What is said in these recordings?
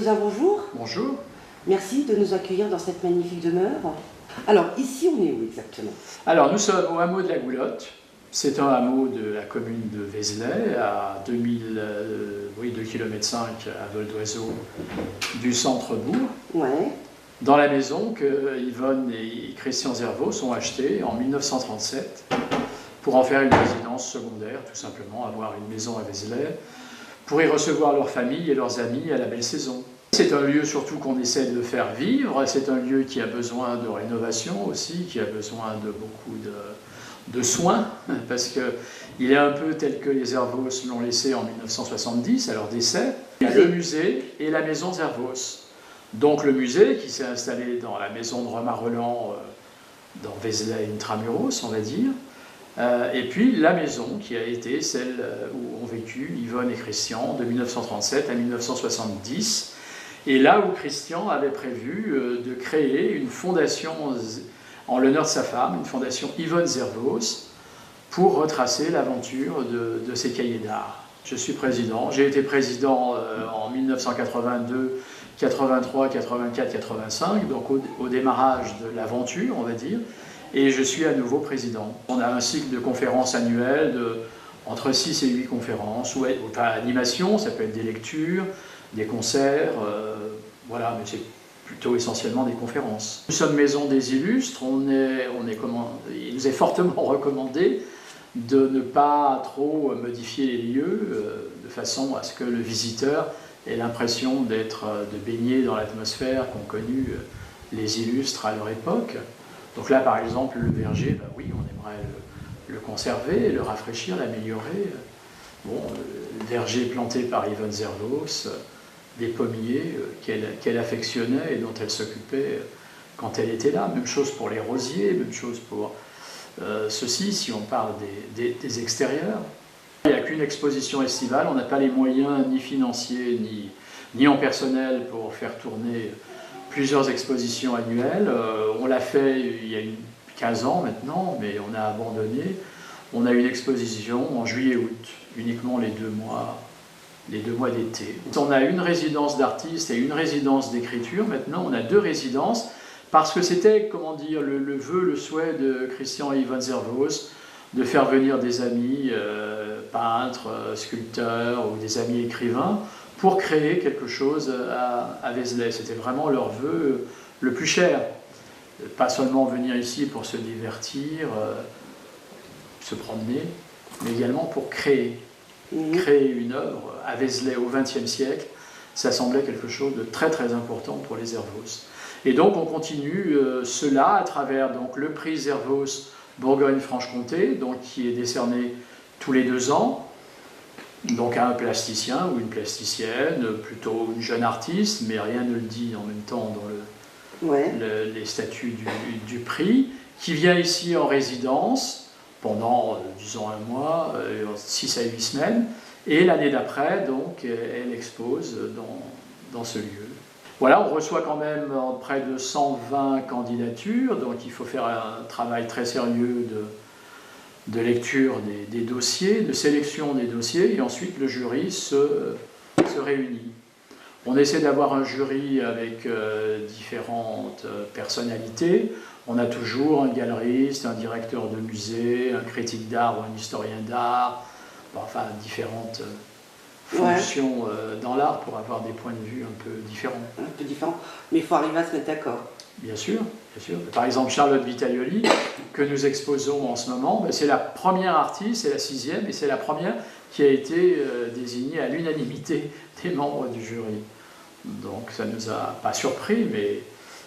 Cousin, bonjour. Bonjour. Merci de nous accueillir dans cette magnifique demeure. Alors, ici, on est où exactement? Alors, nous sommes au hameau de la Goulotte. C'est un hameau de la commune de Vézelay, à 2 km à vol d'oiseau du centre-bourg. Ouais. Dans la maison que Yvonne et Christian Zervos ont achetée en 1937 pour en faire une résidence secondaire, tout simplement, avoir une maison à Vézelay, pour y recevoir leurs familles et leurs amis à la belle saison. C'est un lieu surtout qu'on essaie de faire vivre, c'est un lieu qui a besoin de rénovation aussi, qui a besoin de beaucoup de soins, parce qu'il est un peu tel que les Zervos l'ont laissé en 1970, à leur décès. Il y a le musée et la maison Zervos. Donc le musée qui s'est installé dans la maison de Romain-Roland, dans Vézelay Intramuros, on va dire, et puis la maison qui a été celle où ont vécu Yvonne et Christian de 1937 à 1970, et là où Christian avait prévu de créer une fondation en l'honneur de sa femme, une fondation Yvonne Zervos, pour retracer l'aventure de ses cahiers d'art. Je suis président, j'ai été président en 1982, 83, 84, 85, donc au démarrage de l'aventure, on va dire, et je suis à nouveau président. On a un cycle de conférences annuelles de entre 6 et 8 conférences, ou enfin animation, ça peut être des lectures, des concerts, voilà, mais c'est plutôt essentiellement des conférences. Nous sommes Maison des Illustres, il nous est fortement recommandé de ne pas trop modifier les lieux, de façon à ce que le visiteur ait l'impression de baigner dans l'atmosphère qu'ont connue les illustres à leur époque. Donc là, par exemple, le verger, ben oui, on aimerait le conserver, le rafraîchir, l'améliorer. Bon, le verger planté par Yvonne Zervos, des pommiers qu'elle affectionnait et dont elle s'occupait quand elle était là. Même chose pour les rosiers, même chose pour ceci, si on parle des extérieurs. Il n'y a qu'une exposition estivale, on n'a pas les moyens ni financiers ni en personnel pour faire tourner plusieurs expositions annuelles. On l'a fait il y a 15 ans maintenant, mais on a abandonné. On a une exposition en juillet-août, uniquement les deux mois d'été. On a une résidence d'artistes et une résidence d'écriture. Maintenant, on a deux résidences parce que c'était, comment dire, le vœu, le souhait de Christian et Yvonne Zervos de faire venir des amis peintres, sculpteurs ou des amis écrivains pour créer quelque chose à Vézelay. C'était vraiment leur vœu le plus cher. Pas seulement venir ici pour se divertir, se promener, mais également pour créer. Créer une œuvre à Vézelay au XXe siècle, ça semblait quelque chose de très très important pour les Zervos. Et donc on continue cela à travers donc, le prix Zervos Bourgogne-Franche-Comté, donc qui est décerné tous les 2 ans, donc à un plasticien ou une plasticienne, plutôt une jeune artiste, mais rien ne le dit en même temps dans les statuts du prix, qui vient ici en résidence pendant, disons, 1 mois, 6 à 8 semaines, et l'année d'après, donc, elle expose dans ce lieu. Voilà, on reçoit quand même près de 120 candidatures, donc il faut faire un travail très sérieux de lecture des dossiers, de sélection des dossiers, et ensuite le jury se réunit. On essaie d'avoir un jury avec différentes personnalités. On a toujours un galeriste, un directeur de musée, un critique d'art ou un historien d'art, enfin différentes fonctions dans l'art pour avoir des points de vue un peu différents. Un peu différents, mais il faut arriver à se mettre d'accord. Bien sûr, bien sûr. Par exemple, Charlotte Vitalioli, que nous exposons en ce moment, c'est la première artiste, c'est la 6e, et c'est la première qui a été désignée à l'unanimité des membres du jury. Donc ça ne nous a pas surpris, mais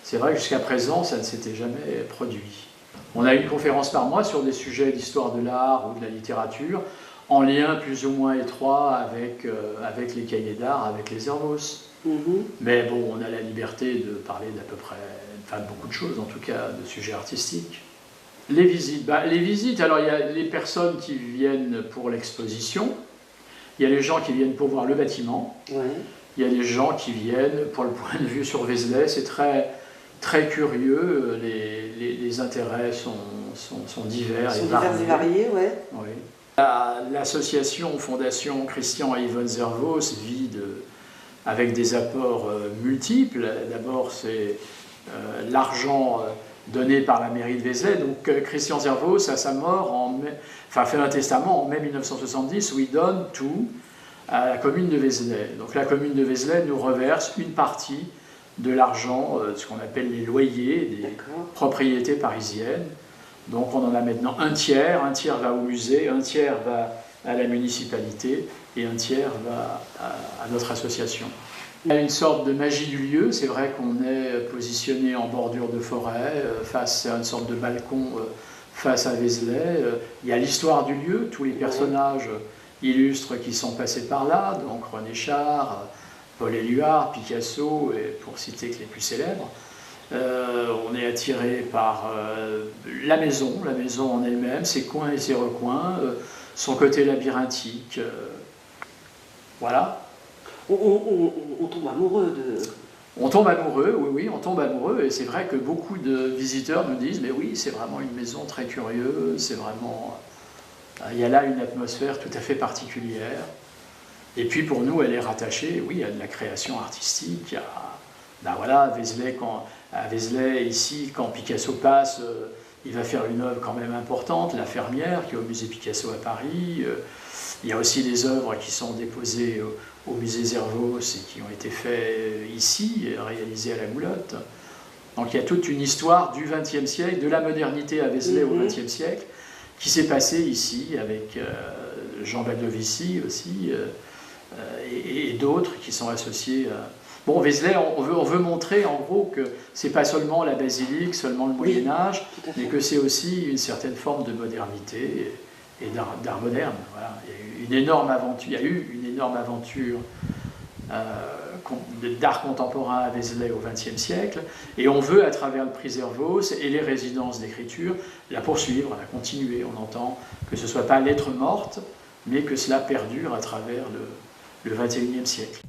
c'est vrai que jusqu'à présent, ça ne s'était jamais produit. On a une conférence par mois sur des sujets d'histoire de l'art ou de la littérature, en lien plus ou moins étroit avec les cahiers d'art, avec les Zervos. Mais bon, on a la liberté de parler d'à peu près, enfin de beaucoup de choses, en tout cas de sujets artistiques. Les visites, alors il y a les personnes qui viennent pour l'exposition, il y a les gens qui viennent pour voir le bâtiment, il y a des gens qui viennent pour le point de vue sur Vézelay, c'est très, très curieux, les intérêts sont divers et variés. Oui. L'association Fondation Christian et Yvonne Zervos vit avec des apports multiples. D'abord, c'est l'argent donné par la mairie de Vézelay. Donc Christian Zervos, à sa mort, fait un testament en mai 1970 où il donne tout à la commune de Vézelay. Donc la commune de Vézelay nous reverse une partie de l'argent, ce qu'on appelle les loyers des propriétés parisiennes. Donc on en a maintenant un tiers va au musée, un tiers va à la municipalité et un tiers va à notre association. Il y a une sorte de magie du lieu, c'est vrai qu'on est positionné en bordure de forêt, face à une sorte de balcon face à Vézelay. Il y a l'histoire du lieu, tous les personnages illustres qui sont passés par là, donc René Char, Paul Éluard, Picasso, et pour citer que les plus célèbres. On est attiré par la maison en elle-même, ses coins et ses recoins, son côté labyrinthique. Voilà. On tombe amoureux de... On tombe amoureux, oui, on tombe amoureux, et c'est vrai que beaucoup de visiteurs nous disent « mais oui, c'est vraiment une maison très curieuse, c'est vraiment... il y a là une atmosphère tout à fait particulière ». Et puis pour nous, elle est rattachée, oui, à de la création artistique. À Vézelay, ici, quand Picasso passe, il va faire une œuvre quand même importante, La Fermière, qui est au musée Picasso à Paris. Il y a aussi des œuvres qui sont déposées au musée Zervos et qui ont été faites ici, réalisées à la Moulotte. Donc il y a toute une histoire du XXe siècle, de la modernité à Vézelay au XXe siècle, qui s'est passée ici avec Jean Badovici aussi, et d'autres qui sont associés à... Bon, Vézelay, on veut montrer en gros que c'est pas seulement la basilique, seulement le Moyen-Âge, mais que c'est aussi une certaine forme de modernité et d'art moderne. Voilà. Il y a eu une énorme aventure d'art contemporain à Vézelay au XXe siècle, et on veut, à travers le prix Zervos et les résidences d'écriture, la poursuivre, la continuer. On entend que ce ne soit pas lettre morte, mais que cela perdure à travers le XXIe siècle.